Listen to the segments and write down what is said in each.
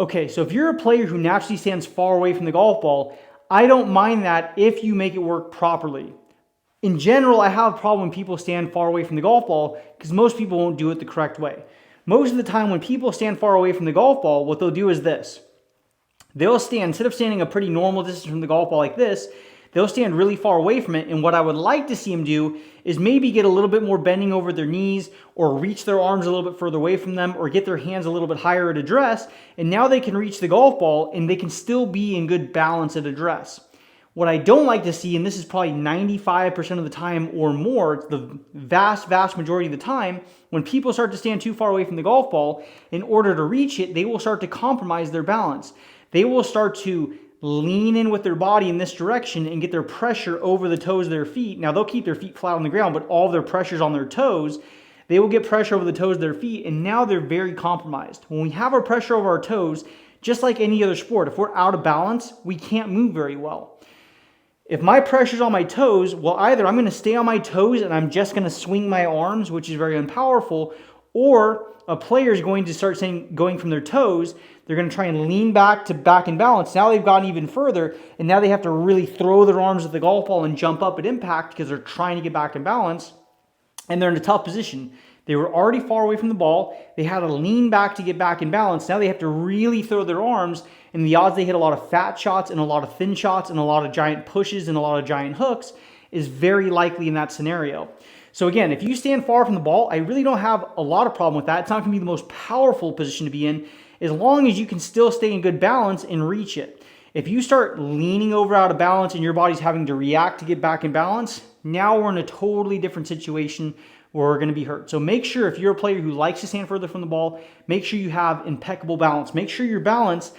Okay, so if you're a player who naturally stands far away from the golf ball, I don't mind that if you make it work properly. In general, I have a problem when people stand far away from the golf ball because most people won't do it the correct way. Most of the time when people stand far away from the golf ball, what they'll do is this. They'll stand, instead of standing a pretty normal distance from the golf ball like this, they'll stand really far away from it. And what I would like to see them do is maybe get a little bit more bending over their knees or reach their arms a little bit further away from them or get their hands a little bit higher at address. And now they can reach the golf ball and they can still be in good balance at address. What I don't like to see, and this is probably 95% of the time or more, it's the vast majority of the time, when people start to stand too far away from the golf ball, in order to reach it, they will start to compromise their balance. They will start to lean in with their body in this direction and get their pressure over the toes of their feet. Now, they'll keep their feet flat on the ground, but all of their pressure's on their toes. They will get pressure over the toes of their feet, and now they're very compromised. When we have our pressure over our toes, just like any other sport, if we're out of balance, we can't move very well. If my pressure's on my toes, well, either I'm going to stay on my toes and I'm just going to swing my arms, which is very unpowerful, or a player is going to start going from their toes, they're going to try and lean back in balance. Now they've gotten even further, and now they have to really throw their arms at the golf ball and jump up at impact because they're trying to get back in balance, and they're in a tough position. They were already far away from the ball. They had to lean back to get back in balance. Now they have to really throw their arms, and the odds they hit a lot of fat shots and a lot of thin shots and a lot of giant pushes and a lot of giant hooks is very likely in that scenario. So again, if you stand far from the ball, I really don't have a lot of problem with that. It's not going to be the most powerful position to be in as long as you can still stay in good balance and reach it. If you start leaning over out of balance and your body's having to react to get back in balance, now we're in a totally different situation where we're going to be hurt. So make sure if you're a player who likes to stand further from the ball, make sure you have impeccable balance. Make sure your balance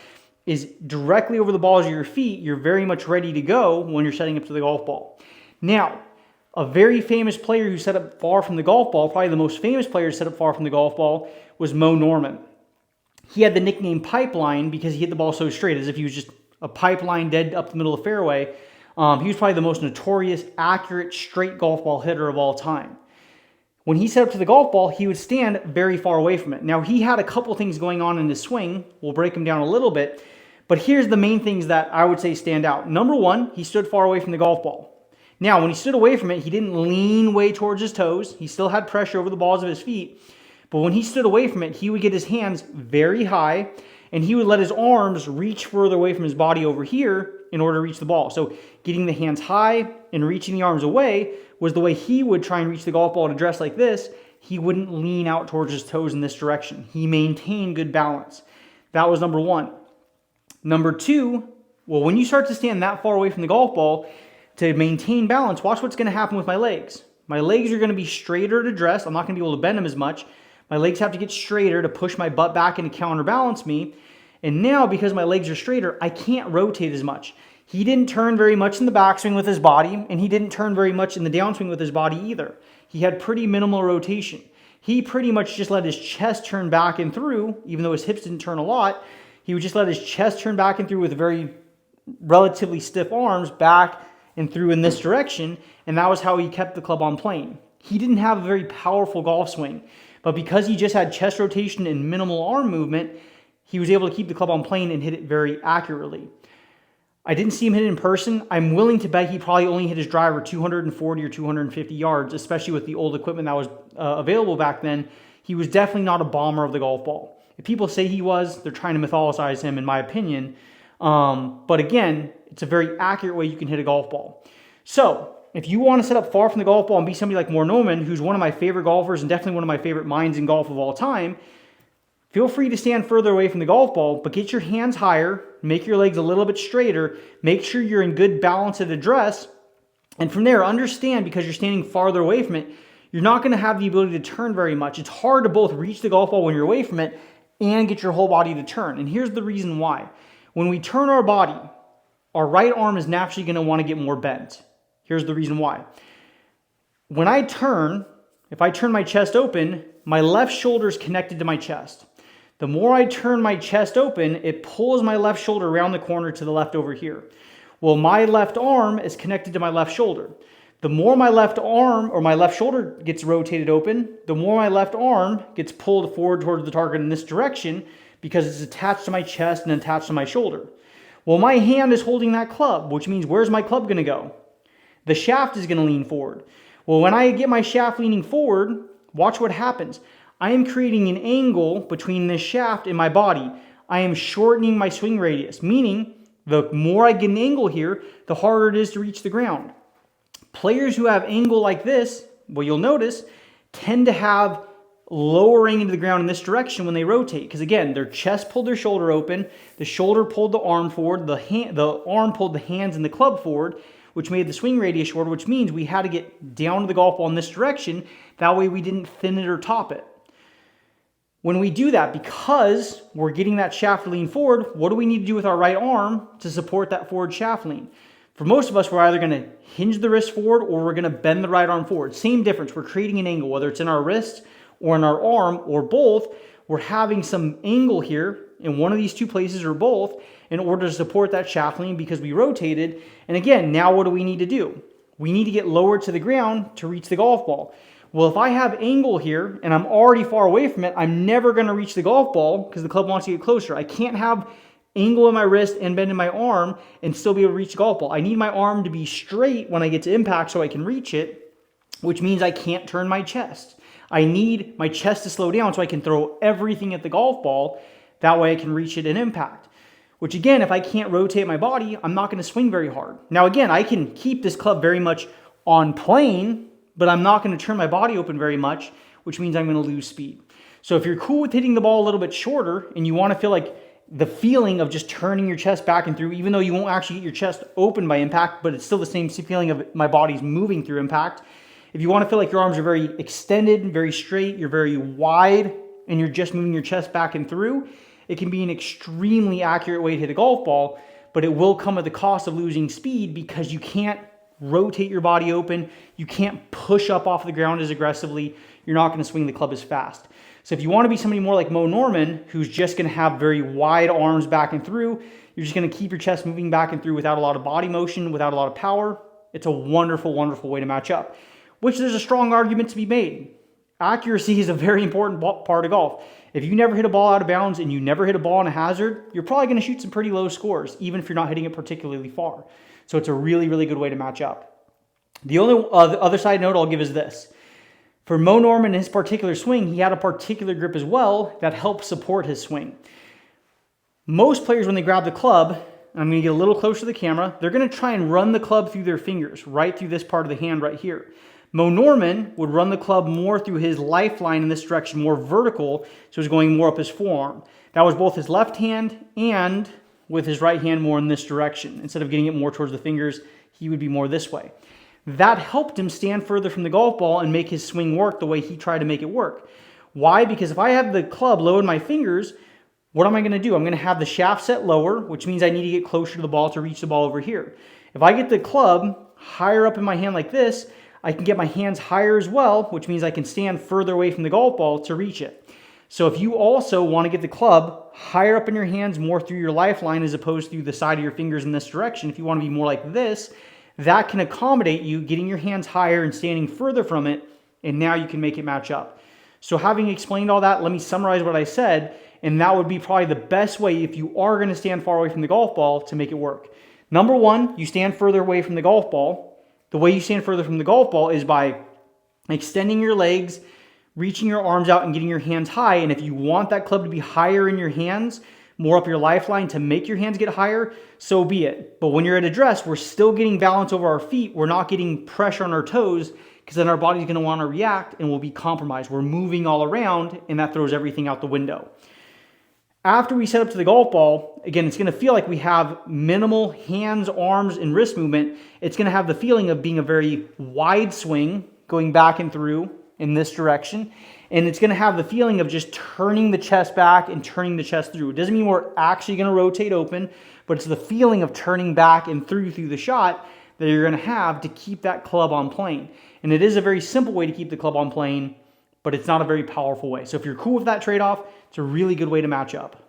is directly over the balls of your feet. You're very much ready to go when you're setting up to the golf ball. Now, a very famous player who set up far from the golf ball, probably the most famous player to set up far from the golf ball, was Moe Norman. He had the nickname Pipeline because he hit the ball so straight, as if he was just a pipeline dead up the middle of the fairway. He was probably the most notorious, accurate, straight golf ball hitter of all time. When he set up to the golf ball, he would stand very far away from it. Now, he had a couple things going on in his swing. We'll break them down a little bit. But here's the main things that I would say stand out. Number one, he stood far away from the golf ball. Now, when he stood away from it, he didn't lean way towards his toes. He still had pressure over the balls of his feet. But when he stood away from it, he would get his hands very high, and he would let his arms reach further away from his body over here in order to reach the ball. So getting the hands high and reaching the arms away was the way he would try and reach the golf ball at address like this. He wouldn't lean out towards his toes in this direction. He maintained good balance. That was number one. Number two, well, when you start to stand that far away from the golf ball, to maintain balance, watch what's going to happen with my legs. My legs are going to be straighter at address. I'm not going to be able to bend them as much. My legs have to get straighter to push my butt back and to counterbalance me. And now, because my legs are straighter, I can't rotate as much. He didn't turn very much in the backswing with his body, and he didn't turn very much in the downswing with his body either. He had pretty minimal rotation. He pretty much just let his chest turn back and through, even though his hips didn't turn a lot. He would just let his chest turn back and through with very relatively stiff arms back and through in this direction, and that was how he kept the club on plane. He didn't have a very powerful golf swing, but because he just had chest rotation and minimal arm movement, he was able to keep the club on plane and hit it very accurately. I didn't see him hit it in person. I'm willing to bet he probably only hit his driver 240 or 250 yards, especially with the old equipment that was available back then. He was definitely not a bomber of the golf ball. If people say he was, they're trying to mythologize him, in my opinion. But again, it's a very accurate way you can hit a golf ball. So if you want to set up far from the golf ball and be somebody like Moe Norman, who's one of my favorite golfers and definitely one of my favorite minds in golf of all time, feel free to stand further away from the golf ball, but get your hands higher, make your legs a little bit straighter, make sure you're in good balance at address, and from there, understand because you're standing farther away from it, you're not going to have the ability to turn very much. It's hard to both reach the golf ball when you're away from it and get your whole body to turn. And here's the reason why. When we turn our body, our right arm is naturally going to want to get more bent. Here's the reason why. When I turn, if I turn my chest open, my left shoulder is connected to my chest. The more I turn my chest open, it pulls my left shoulder around the corner to the left over here. Well, my left arm is connected to my left shoulder. The more my left arm or my left shoulder gets rotated open, the more my left arm gets pulled forward towards the target in this direction because it's attached to my chest and attached to my shoulder. Well, my hand is holding that club, which means where's my club going to go? The shaft is going to lean forward. Well, when I get my shaft leaning forward, watch what happens. I am creating an angle between this shaft and my body. I am shortening my swing radius, meaning the more I get an angle here, the harder it is to reach the ground. Players who have angle like this, well, you'll notice, tend to have lowering into the ground in this direction when they rotate. Because again, their chest pulled their shoulder open, the shoulder pulled the arm forward, the arm pulled the hands and the club forward, which made the swing radius shorter, which means we had to get down to the golf ball in this direction. That way we didn't thin it or top it. When we do that, because we're getting that shaft lean forward, what do we need to do with our right arm to support that forward shaft lean? For most of us, we're either going to hinge the wrist forward or we're going to bend the right arm forward. Same difference. We're creating an angle, whether it's in our wrist or in our arm or both. We're having some angle here in one of these two places or both in order to support that shaft lean because we rotated. And again, now what do we need to do? We need to get lower to the ground to reach the golf ball. Well, if I have angle here and I'm already far away from it, I'm never going to reach the golf ball because the club wants to get closer. I can't have angle in my wrist and bend in my arm and still be able to reach the golf ball. I need my arm to be straight when I get to impact so I can reach it, which means I can't turn my chest. I need my chest to slow down so I can throw everything at the golf ball. That way I can reach it in impact. Which again, if I can't rotate my body, I'm not going to swing very hard. Now again, I can keep this club very much on plane, but I'm not going to turn my body open very much, which means I'm going to lose speed. So if you're cool with hitting the ball a little bit shorter and you want to feel like the feeling of just turning your chest back and through, even though you won't actually get your chest open by impact, but it's still the same feeling of my body's moving through impact. If you want to feel like your arms are very extended, very straight, you're very wide, and you're just moving your chest back and through, it can be an extremely accurate way to hit a golf ball, but it will come at the cost of losing speed because you can't rotate your body open. You can't push up off the ground as aggressively. You're not going to swing the club as fast. So if you want to be somebody more like Moe Norman, who's just going to have very wide arms back and through, you're just going to keep your chest moving back and through without a lot of body motion, without a lot of power. It's a wonderful, wonderful way to match up, which there's a strong argument to be made. Accuracy is a very important part of golf. If you never hit a ball out of bounds and you never hit a ball on a hazard, you're probably going to shoot some pretty low scores, even if you're not hitting it particularly far. So it's a really, really good way to match up. The other side note I'll give is this. For Moe Norman, his particular swing, he had a particular grip as well that helped support his swing. Most players, when they grab the club, and I'm going to get a little closer to the camera, they're going to try and run the club through their fingers, right through this part of the hand right here. Moe Norman would run the club more through his lifeline in this direction, more vertical, so it was going more up his forearm. That was both his left hand and with his right hand more in this direction. Instead of getting it more towards the fingers, he would be more this way. That helped him stand further from the golf ball and make his swing work the way he tried to make it work. Why? Because if I have the club low in my fingers, what am I going to do? I'm going to have the shaft set lower, which means I need to get closer to the ball to reach the ball over here. If I get the club higher up in my hand like this, I can get my hands higher as well, which means I can stand further away from the golf ball to reach it. So if you also want to get the club higher up in your hands, more through your lifeline as opposed to the side of your fingers in this direction, if you want to be more like this, that can accommodate you getting your hands higher and standing further from it, and now you can make it match up. So having explained all that, let me summarize what I said, and that would be probably the best way if you are going to stand far away from the golf ball to make it work. Number one, you stand further away from the golf ball. The way you stand further from the golf ball is by extending your legs, reaching your arms out and getting your hands high. And if you want that club to be higher in your hands, more up your lifeline to make your hands get higher, so be it. But when you're at address, we're still getting balance over our feet. We're not getting pressure on our toes because then our body's going to want to react and we'll be compromised. We're moving all around and that throws everything out the window. After we set up to the golf ball, again, it's going to feel like we have minimal hands, arms, and wrist movement. It's going to have the feeling of being a very wide swing going back and through in this direction. And it's going to have the feeling of just turning the chest back and turning the chest through. It doesn't mean we're actually going to rotate open, but it's the feeling of turning back and through the shot that you're going to have to keep that club on plane. And it is a very simple way to keep the club on plane, but it's not a very powerful way. So if you're cool with that trade-off, it's a really good way to match up.